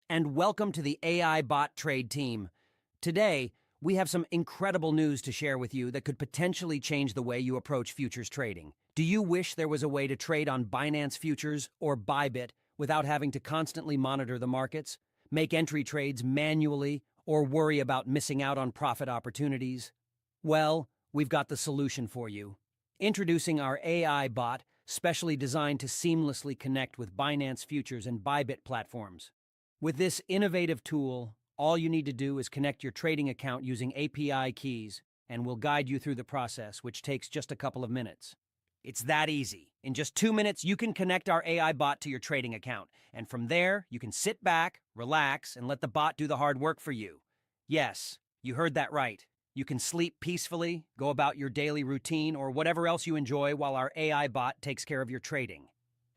and welcome to the AI Bot Trade team. Today, we have some incredible news to share with you that could potentially change the way you approach futures trading. Do you wish there was a way to trade on Binance Futures or Bybit without having to constantly monitor the markets, make entry trades manually, or worry about missing out on profit opportunities? Well, we've got the solution for you. Introducing our AI bot, specially designed to seamlessly connect with Binance Futures and Bybit platforms. With this innovative tool, all you need to do is connect your trading account using API keys, and we'll guide you through the process, which takes just a couple of minutes. It's that easy. In just 2 minutes, you can connect our AI bot to your trading account, and from there, you can sit back, relax, and let the bot do the hard work for you. Yes, you heard that right. You can sleep peacefully, go about your daily routine, or whatever else you enjoy while our AI bot takes care of your trading.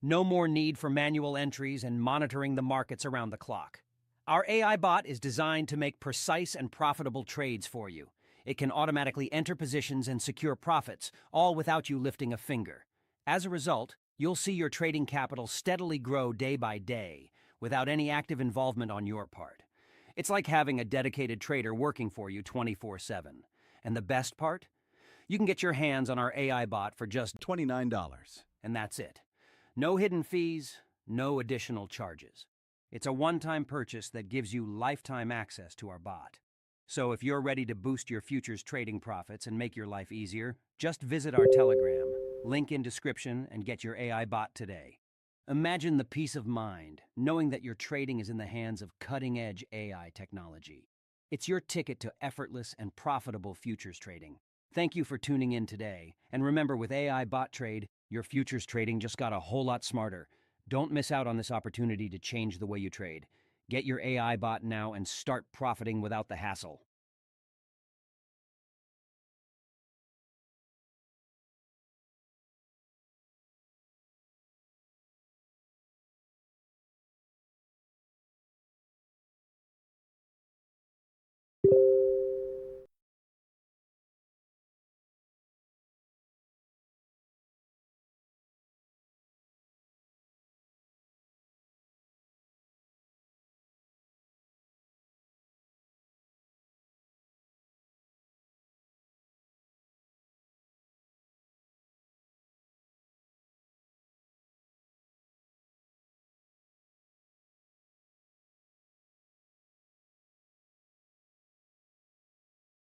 No more need for manual entries and monitoring the markets around the clock. Our AI bot is designed to make precise and profitable trades for you. It can automatically enter positions and secure profits, all without you lifting a finger. As a result, you'll see your trading capital steadily grow day by day, without any active involvement on your part. It's like having a dedicated trader working for you 24/7. And the best part? You can get your hands on our AI bot for just $29. and that's it. No hidden fees, no additional charges. It's a one-time purchase that gives you lifetime access to our bot. So if you're ready to boost your futures trading profits and make your life easier, just visit our Telegram, link in description, and get your AI bot today. Imagine the peace of mind, knowing that your trading is in the hands of cutting-edge AI technology. It's your ticket to effortless and profitable futures trading. Thank you for tuning in today, and remember, with AI Bot Trade, your futures trading just got a whole lot smarter. Don't miss out on this opportunity to change the way you trade. Get your AI bot now and start profiting without the hassle.